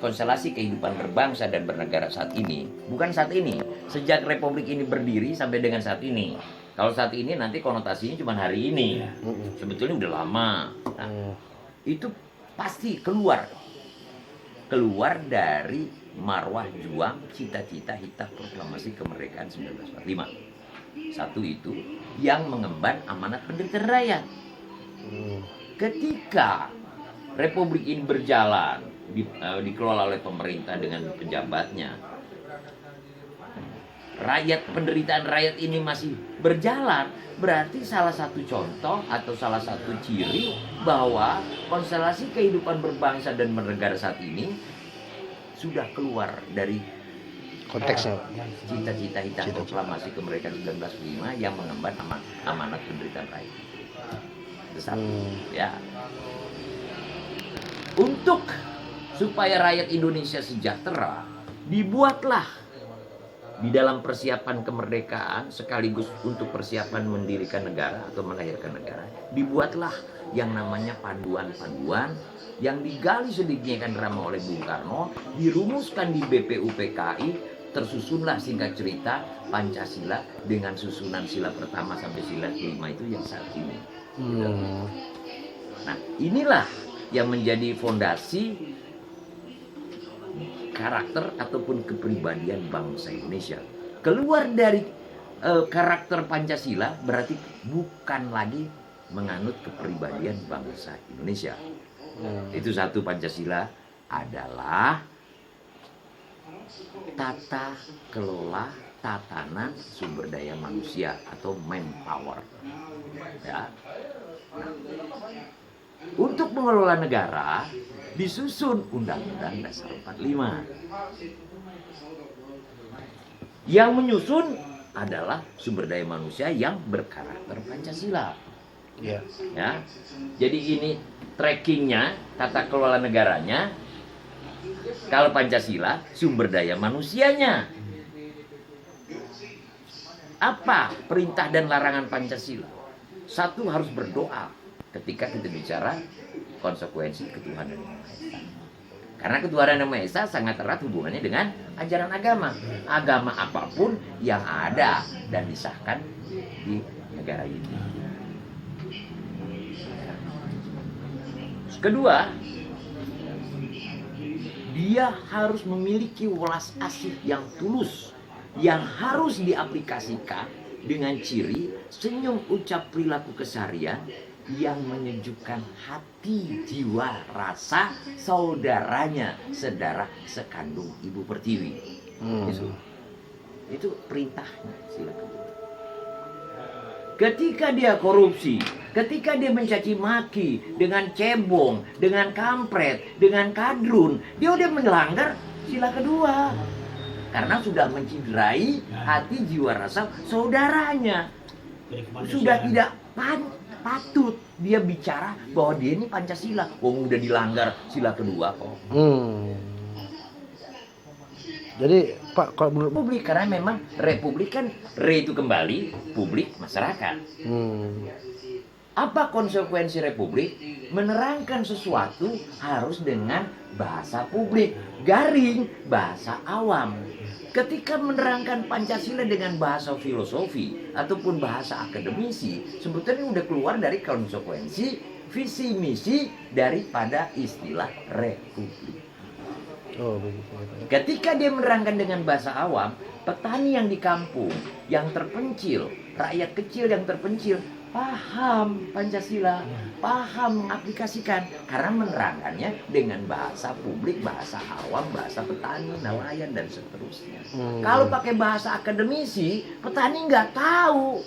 konstelasi kehidupan berbangsa dan bernegara saat ini, bukan saat ini, sejak republik ini berdiri sampai dengan saat ini. Kalau saat ini nanti konotasinya cuma hari ini, sebetulnya udah lama. Nah, itu pasti keluar dari marwah juang cita-cita hitah proklamasi kemerdekaan 1945. Satu itu yang mengemban amanat penderitaan rakyat. Ketika republik ini berjalan, dikelola oleh pemerintah dengan pejabatnya, penderitaan rakyat ini masih berjalan, berarti salah satu contoh atau salah satu ciri bahwa konstelasi kehidupan berbangsa dan bernegara saat ini sudah keluar dari konteksnya. Cita-cita hitah proklamasi kemerdekaan 1945 yang mengemban amanat penderitaan rakyat. Ya. Untuk supaya rakyat Indonesia sejahtera, dibuatlah di dalam persiapan kemerdekaan sekaligus untuk persiapan mendirikan negara atau melahirkan negara, dibuatlah yang namanya panduan-panduan yang digali sedemikian rupa oleh Bung Karno, dirumuskan di BPUPKI, tersusunlah singkat cerita Pancasila dengan susunan sila pertama sampai sila kelima itu yang saat ini. Nah, inilah yang menjadi fondasi karakter ataupun kepribadian bangsa Indonesia. Keluar dari karakter Pancasila berarti bukan lagi menganut kepribadian bangsa Indonesia. Itu satu, Pancasila adalah tata kelola tatanan sumber daya manusia atau manpower. Ya. Nah, untuk mengelola negara disusun Undang-Undang Dasar 45. Yang menyusun adalah sumber daya manusia yang berkarakter Pancasila. Ya. Jadi ini trackingnya, tata kelola negaranya. Kalau Pancasila, sumber daya manusianya. Apa perintah dan larangan Pancasila? Satu, harus berdoa ketika kita bicara konsekuensi ketuhanan yang Maha Esa. Karena ketuhanan yang Maha Esa sangat erat hubungannya dengan ajaran agama. Agama apapun yang ada dan disahkan di negara ini. Kedua, dia harus memiliki welas asih yang tulus, yang harus diaplikasikan dengan ciri senyum ucap perilaku keseharian yang menyejukkan hati, jiwa, rasa saudaranya sedarah sekandung Ibu Pertiwi. Itu perintahnya sila kedua. Ketika dia korupsi, ketika dia mencaci maki dengan cebong, dengan kampret, dengan kadrun, dia udah melanggar sila kedua. Karena sudah menciderai hati, jiwa, rasa saudaranya. Sudah tidak patut dia bicara bahwa dia ini Pancasila. Udah dilanggar sila kedua kok. Jadi Pak, kalau menurut publik, karena memang republik kan itu kembali publik masyarakat. Apa konsekuensi republik? Menerangkan sesuatu harus dengan bahasa publik, garing, bahasa awam. Ketika menerangkan Pancasila dengan bahasa filosofi ataupun bahasa akademisi, sebetulnya udah keluar dari konsekuensi visi misi daripada istilah republik. Ketika dia menerangkan dengan bahasa awam, petani yang di kampung, yang terpencil, rakyat kecil yang terpencil, paham Pancasila, paham mengaplikasikan, karena menerangkannya dengan bahasa publik, bahasa awam, bahasa petani, nelayan, dan seterusnya. Kalau pakai bahasa akademisi, petani nggak tahu.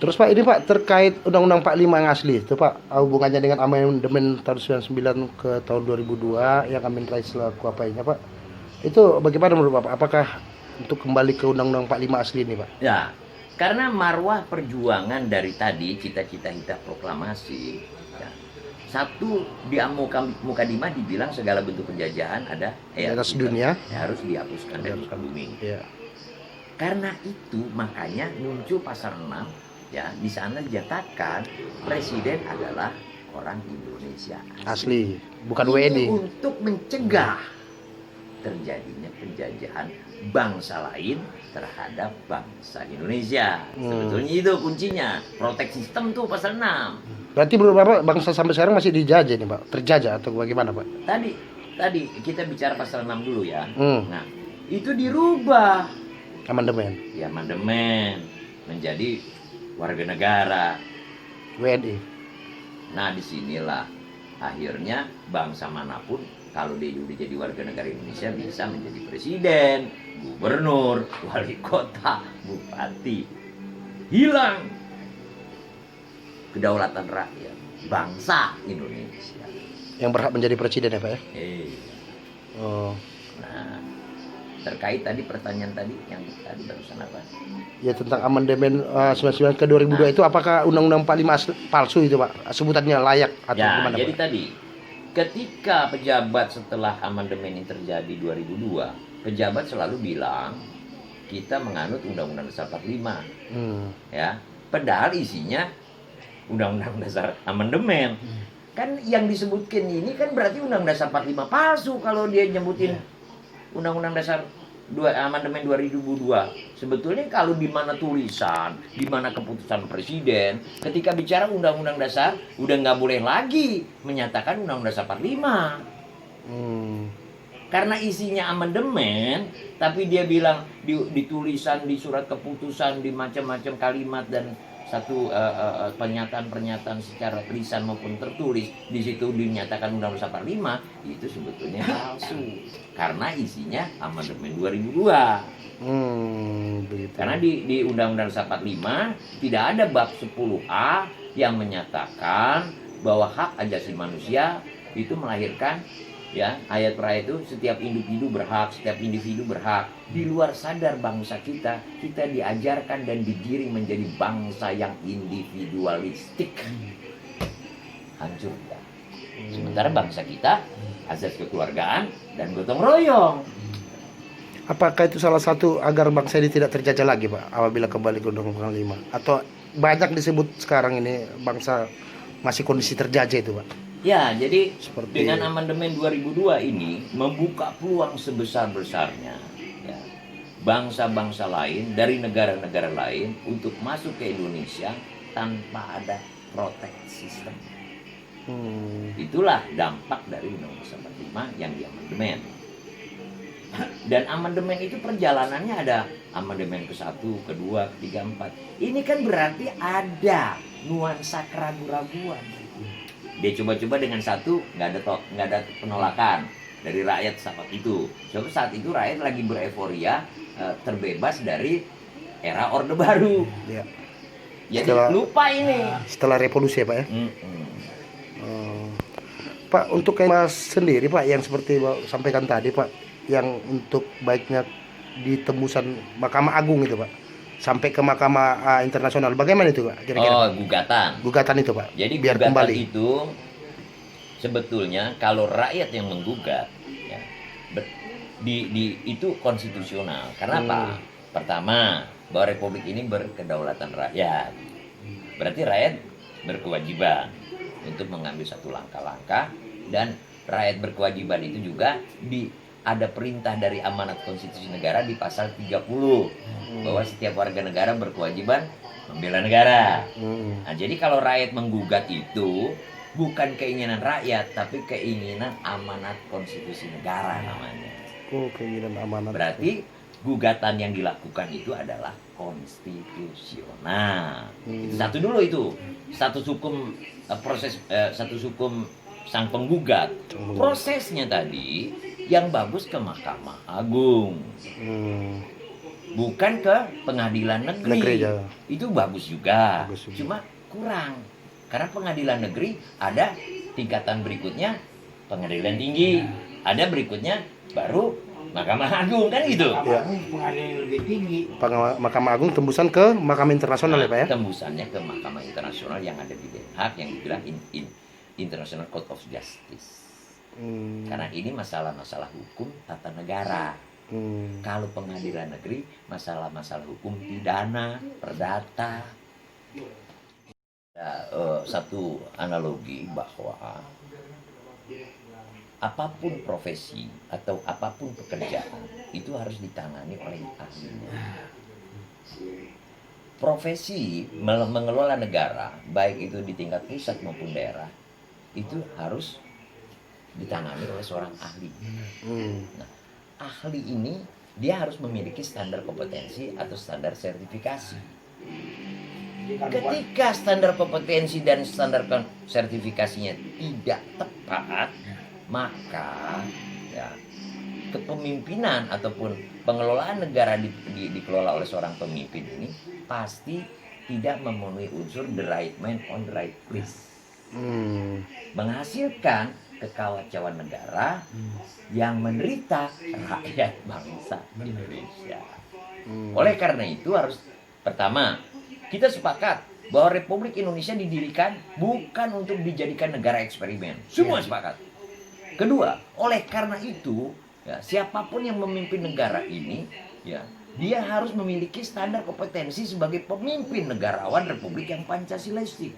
Terus Pak, ini Pak terkait Undang-Undang 45 yang asli itu Pak, hubungannya dengan amandemen tahun 99 ke tahun 2002 yang Amin Rais selaku apanya Pak, itu bagaimana menurut Bapak? Apakah untuk kembali ke Undang-Undang 45 asli ini Pak? Ya, karena marwah perjuangan dari tadi cita-cita hitah proklamasi, ya, satu di Mukadimah dibilang segala bentuk penjajahan ada atas dunia harus dihapuskan dari muka bumi. Ya. Karena itu makanya muncul pasal 6. Ya, di sana dinyatakan presiden adalah orang Indonesia Asli, bukan Ini WNI. untuk mencegah terjadinya penjajahan bangsa lain terhadap bangsa Indonesia. Sebetulnya itu kuncinya. Protek sistem tuh pasal 6. Berarti menurut Bapak bangsa sampai sekarang masih dijajah nih, Pak? Terjajah atau bagaimana, Pak? Tadi kita bicara pasal 6 dulu ya. Hmm. Nah, itu dirubah Amandemen ya amandemen menjadi warga negara. WNI. Nah, disinilah akhirnya bangsa manapun kalau dia udah jadi warga negara Indonesia bisa menjadi presiden, gubernur, wali kota, bupati. Hilang kedaulatan rakyat, bangsa Indonesia. Yang berhak menjadi presiden ya, Pak ya? Oh. Nah, terkait tadi pertanyaan tadi yang tadi barusan apa? Ya tentang amandemen 99 ke 2002 itu apakah Undang-Undang 45 palsu itu, Pak? Sebutannya layak atau Ya, gimana, jadi Pak? tadi ketika pejabat setelah amandemen ini terjadi 2002, pejabat selalu bilang kita menganut Undang-Undang Dasar 45, ya. Padahal isinya Undang-Undang Dasar amandemen. Kan yang disebutkan ini kan berarti Undang-Undang Dasar 45 palsu kalau dia nyebutin Undang-Undang Dasar amandemen 2002. Sebetulnya kalau di mana tulisan, di mana keputusan presiden, ketika bicara Undang-Undang Dasar udah nggak boleh lagi menyatakan Undang-Undang Dasar 45. Karena isinya amandemen, tapi dia bilang di tulisan, di surat keputusan, di macam-macam kalimat dan satu pernyataan-pernyataan secara lisan maupun tertulis di situ dinyatakan Undang-Undang 45, itu sebetulnya palsu karena isinya amandemen 2002. Begitu. Karena di Undang-Undang 45 tidak ada bab 10A yang menyatakan bahwa hak asasi manusia itu melahirkan, ya, ayat per ayat itu setiap individu berhak. Di luar sadar bangsa kita diajarkan dan digiring menjadi bangsa yang individualistik. Hancur ya. Sementara bangsa kita azas kekeluargaan dan gotong royong. Apakah itu salah satu agar bangsa ini tidak terjajah lagi, Pak, apabila kembali ke Undang-Undang 5? Atau banyak disebut sekarang ini bangsa masih kondisi terjajah itu, Pak? Ya, jadi Seperti dengan amandemen 2002 ini membuka peluang sebesar-besarnya, ya, bangsa-bangsa lain dari negara-negara lain untuk masuk ke Indonesia tanpa ada proteksi sistem. Itulah dampak dari Undang-Undang 45 yang diamandemen. Dan amandemen itu perjalanannya ada amandemen ke-1, ke-2, ke-3, 4. Ini kan berarti ada nuansa keraguan-raguan. Dia coba-coba dengan satu, nggak ada penolakan dari rakyat saat itu. Coba saat itu rakyat lagi bereforia, terbebas dari era Orde Baru. Ya. Jadi lupa ini. Setelah revolusi ya, Pak ya? Pak, untuk Mas sendiri, Pak, yang seperti Pak sampaikan tadi, Pak, yang untuk baiknya di tembusan Mahkamah Agung itu, Pak, sampai ke Mahkamah Internasional, bagaimana itu, Pak? Kira-kira, Pak? Gugatan itu, Pak. Jadi biar gugatan kembali itu sebetulnya kalau rakyat yang menggugat, ya, itu konstitusional. Karena apa? Pertama, bahwa republik ini berkedaulatan rakyat. Berarti rakyat berkewajiban untuk mengambil satu langkah-langkah, dan rakyat berkewajiban itu juga ada perintah dari amanat konstitusi negara di pasal 30 bahwa setiap warga negara berkewajiban membela negara. Nah, jadi kalau rakyat menggugat itu bukan keinginan rakyat, tapi keinginan amanat konstitusi negara namanya. Keinginan amanat. Berarti gugatan yang dilakukan itu adalah konstitusional. Itu satu dulu itu. Status hukum status hukum sang penggugat. Prosesnya tadi yang bagus ke Mahkamah Agung. Bukan ke pengadilan negeri. Itu bagus juga. Cuma kurang. Karena pengadilan negeri ada tingkatan berikutnya pengadilan tinggi. Ada berikutnya baru Mahkamah Agung, kan gitu. Ya. Pengadilan lebih tinggi. Mahkamah Agung tembusan ke Mahkamah Internasional ya, Pak ya? Tembusannya ke Mahkamah Internasional yang ada di Den Haag yang dibilang International Court of Justice. Karena ini masalah-masalah hukum tata negara. Kalau pengadilan negeri masalah-masalah hukum pidana, perdata. Satu analogi bahwa apapun profesi atau apapun pekerjaan itu harus ditangani oleh ahlinya. Profesi mengelola negara, baik itu di tingkat pusat maupun daerah, itu harus ditangani oleh seorang ahli. Nah, ahli ini dia harus memiliki standar kompetensi atau standar sertifikasi. Ketika standar kompetensi dan standar sertifikasinya tidak tepat, maka ya, kepemimpinan ataupun pengelolaan negara dikelola oleh seorang pemimpin ini pasti tidak memenuhi unsur the right man on the right place. Menghasilkan kekacauan negara yang menderita rakyat bangsa Indonesia. Oleh karena itu harus pertama kita sepakat bahwa Republik Indonesia didirikan bukan untuk dijadikan negara eksperimen. Semua sepakat. Kedua, oleh karena itu ya, siapapun yang memimpin negara ini ya dia harus memiliki standar kompetensi sebagai pemimpin negarawan Republik yang Pancasilaistik.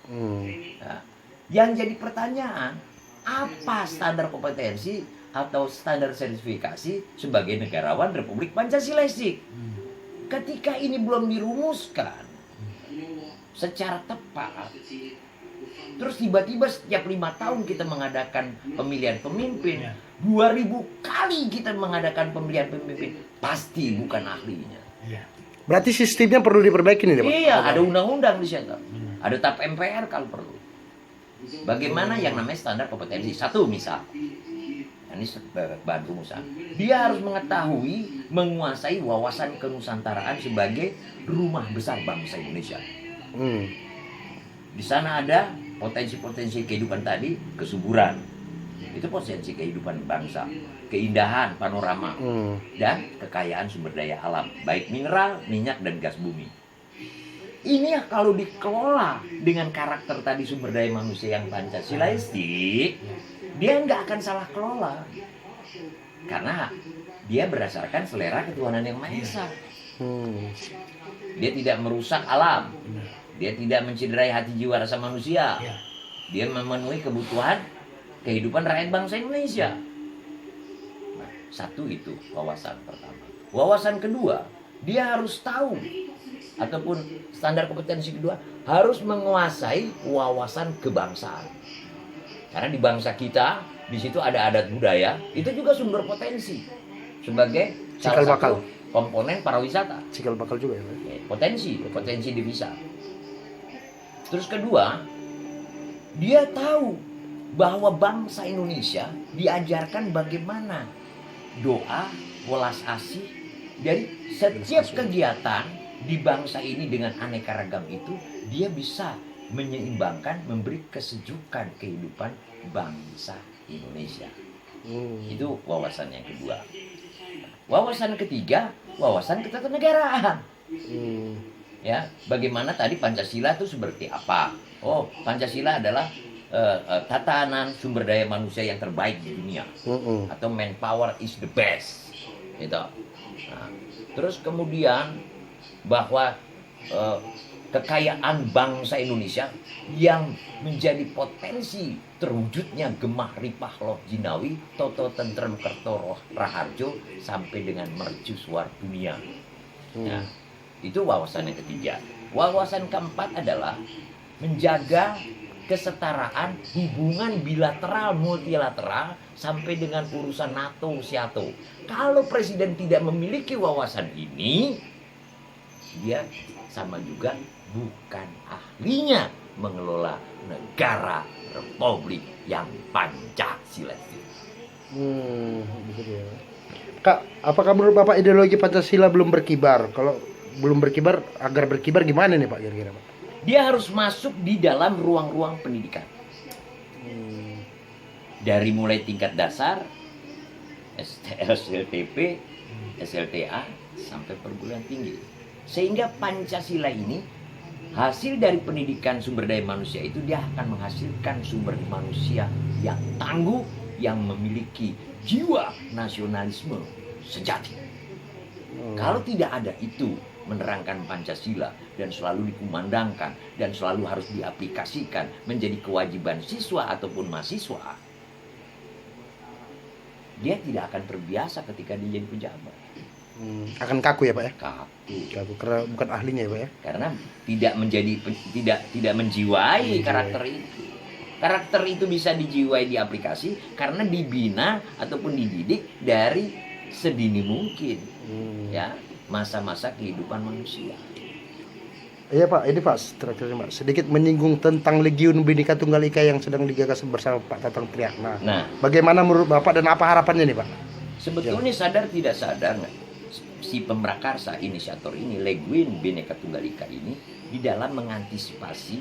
Nah, yang jadi pertanyaan, apa standar kompetensi atau standar sertifikasi sebagai negarawan Republik Pancasilaistik? Ketika ini belum dirumuskan secara tepat, terus tiba-tiba setiap 5 tahun kita mengadakan pemilihan pemimpin, 2000 kali kita mengadakan pemilihan pemimpin, pasti bukan ahlinya. Berarti sistemnya perlu diperbaiki nih, Pak? Iya, ada undang-undang di situ. Ada TAP MPR kalau perlu. Bagaimana yang namanya standar kompetensi? Satu misal, ini bahan rumusan. Dia harus mengetahui, menguasai wawasan kenusantaraan sebagai rumah besar bangsa Indonesia. Di sana ada potensi-potensi kehidupan tadi, kesuburan. Itu potensi kehidupan bangsa, keindahan panorama, dan kekayaan sumber daya alam, baik mineral, minyak, dan gas bumi. Ini ya kalau dikelola dengan karakter tadi sumber daya manusia yang Pancasilaistik, dia nggak akan salah kelola. Karena dia berdasarkan selera ketuhanan yang Maha Esa. Dia tidak merusak alam. Dia tidak mencederai hati jiwa rasa manusia. Dia memenuhi kebutuhan kehidupan rakyat bangsa Indonesia. Nah, satu itu wawasan pertama. Wawasan kedua, dia harus tahu ataupun standar kompetensi kedua harus menguasai wawasan kebangsaan. Karena di bangsa kita di situ ada adat budaya, itu juga sumber potensi sebagai salah satu komponen pariwisata. Cikal bakal juga ya. Potensi devisa. Terus kedua, dia tahu bahwa bangsa Indonesia diajarkan bagaimana doa, welas asih dari setiap kegiatan di bangsa ini dengan aneka ragam itu, dia bisa menyeimbangkan, memberi kesejukan kehidupan bangsa Indonesia. Itu wawasan yang kedua. Wawasan ketiga, wawasan ketatanegaraan. Ya, bagaimana tadi Pancasila itu seperti apa? Oh, Pancasila adalah tatanan sumber daya manusia yang terbaik di dunia, atau manpower is the best, gitu. Nah, terus kemudian bahwa kekayaan bangsa Indonesia yang menjadi potensi terwujudnya Gemah Ripah Loh Jinawi, Toto Tentrem Kerto Raharjo sampai dengan mercusuar dunia. Nah, itu wawasan yang ketiga. Wawasan keempat adalah menjaga kesetaraan hubungan bilateral multilateral sampai dengan urusan NATO SEATO. Kalau presiden tidak memiliki wawasan ini, dia sama juga bukan ahlinya mengelola negara republik yang Pancasilaistik. Kak, apakah menurut Bapak ideologi Pancasila belum berkibar? Kalau belum berkibar, agar berkibar gimana nih Pak kira-kira Pak? Dia harus masuk di dalam ruang-ruang pendidikan. Dari mulai tingkat dasar, SLTP, SLTA, sampai perguruan tinggi. Sehingga Pancasila ini, hasil dari pendidikan sumber daya manusia itu, dia akan menghasilkan sumber manusia yang tangguh, yang memiliki jiwa nasionalisme sejati. Kalau tidak ada itu, menerangkan Pancasila dan selalu dikumandangkan dan selalu harus diaplikasikan menjadi kewajiban siswa ataupun mahasiswa, dia tidak akan terbiasa ketika dia jadi pejabat. Akan kaku ya Pak ya? Kaku. Karena bukan ahlinya ya Pak ya? Karena tidak menjiwai karakter itu. Karakter itu bisa dijiwai di aplikasi karena dibina ataupun dididik dari sedini mungkin. Ya, masa-masa kehidupan manusia. Iya Pak, ini Pak terakhir Pak, sedikit menyinggung tentang Legiun Bhinneka Tunggal Ika yang sedang digagas bersama Pak Tatang Triak. Nah, bagaimana menurut Bapak dan apa harapannya nih Pak? Sebetulnya sadar tidak sadar si pemrakarsa inisiator ini, Legiun Bhinneka Tunggal Ika ini, di dalam mengantisipasi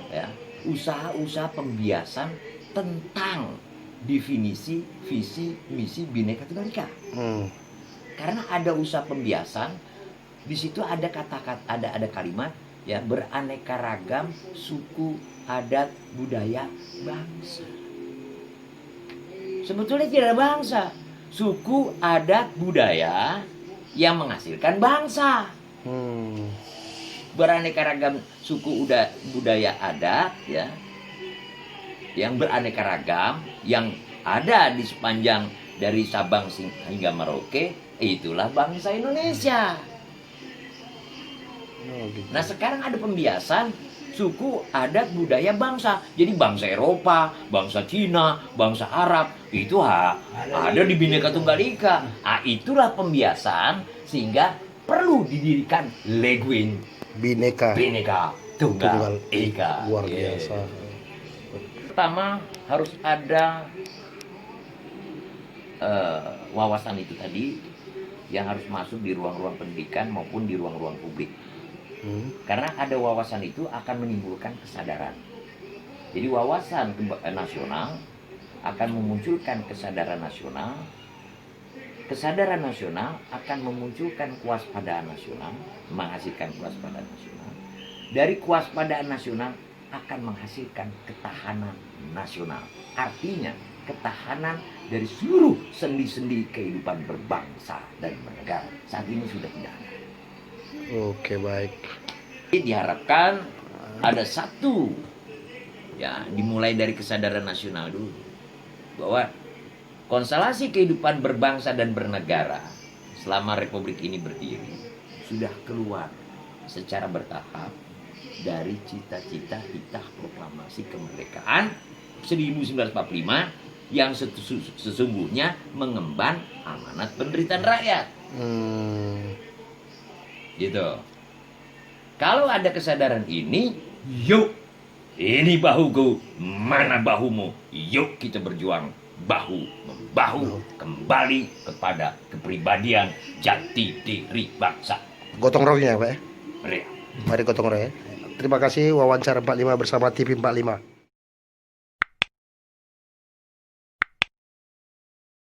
ya, usaha-usaha pembiasan tentang definisi visi misi Bhinneka Tunggal Ika. Karena ada usaha pembiasan, di situ ada kata-kata, ada kalimat ya, beraneka ragam suku, adat, budaya, bangsa. Sebetulnya tidak ada bangsa. Suku, adat, budaya yang menghasilkan bangsa. Beraneka ragam suku, budaya, adat ya, yang beraneka ragam, yang ada di sepanjang dari Sabang hingga Merauke, itulah bangsa Indonesia. Nah sekarang ada pembiasan suku, adat, budaya, bangsa. Jadi bangsa Eropa, bangsa Cina, bangsa Arab, itu ada di Bhinneka Tunggal Ika. Nah, itulah pembiasan sehingga perlu didirikan Legiun Bhinneka Tunggal Ika. Luar biasa. Pertama harus ada wawasan itu tadi yang harus masuk di ruang-ruang pendidikan maupun di ruang-ruang publik. Karena ada wawasan itu akan menimbulkan kesadaran. Jadi wawasan nasional akan memunculkan kesadaran nasional. Kesadaran nasional akan memunculkan kewaspadaan nasional, menghasilkan kewaspadaan nasional. Dari kewaspadaan nasional akan menghasilkan ketahanan nasional. Artinya ketahanan dari seluruh sendi-sendi kehidupan berbangsa dan bernegara. Saat ini sudah tidak ada. Oke, baik. Diharapkan ada satu, ya, dimulai dari kesadaran nasional dulu, bahwa konstelasi kehidupan berbangsa dan bernegara selama republik ini berdiri sudah keluar secara bertahap dari cita-cita hitah proklamasi kemerdekaan 1945 yang sesungguhnya mengemban amanat penderitaan rakyat. Gitu. Kalau ada kesadaran ini, yuk, ini bahuku, mana bahumu, yuk kita berjuang bahu-membahu kembali kepada kepribadian jati diri bangsa. Gotong royongnya Pak ya? Mari. Mari gotong royong ya. Terima kasih wawancara 45 bersama TV 45.